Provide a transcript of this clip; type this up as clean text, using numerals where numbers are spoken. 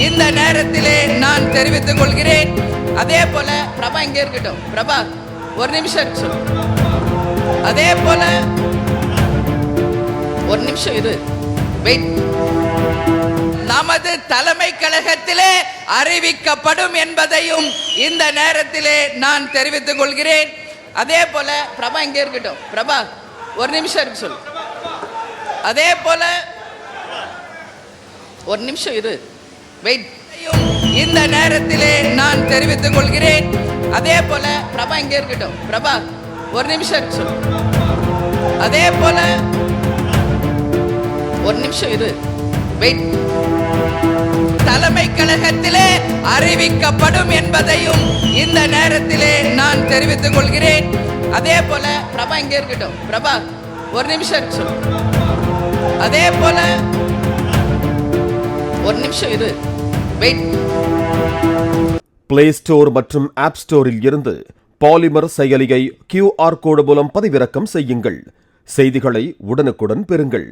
இந்த நேரத்திலே நான் தெரிவித்துக் கொள்கிறேன். அதே போல பிரபா இங்கே இருக்கட்டும். பிரபா ஒரு நிமிஷம் சொல்லு. அதே போல ஒரு நிமிஷம் இரு, வெயிட். நமது தலைமை கழகத்திலே அறிவிக்கப்படும் என்பதையும் இந்த நேரத்திலே நான் தெரிவித்துக் கொள்கிறேன். அதே போல பிரபா இங்கே இருக்கட்டும். பிரபா ஒரு நிமிஷம் இருக்கு சொல்லு. அதே போல ஒரு நிமிஷம் இரு, வெயிட். இந்த நேரத்திலே நான் தெரிவித்துக் கொள்கிறேன். அதே போல பிரபா இங்கே இருக்கட்டும். பிரபா ஒரு நிமிஷம் இருக்கு சொல்லு. அதே போல ஒரு நிமிஷம் இரு, வெயிட். தலைமை கழகத்திலே அறிவிக்கப்படும் என்பதையும் இந்த நேரத்திலே நான் தெரிவித்துக் கொள்கிறேன். அதே போல பிரபா இங்கே இருக்கட்டும். பிரபா ஒரு நிமிஷம் இருக்கு சொல்லு. அதே போல ஒரு நிமிஷம் இரு, வெயிட். பிளே ஸ்டோர் மற்றும் ஆப் ஸ்டோரில் இருந்து பாலிமர் செயலியை QR கோடு மூலம் பதிவிறக்கம் செய்யுங்கள். செய்திகளை உடனுக்குடன் பெறுங்கள்.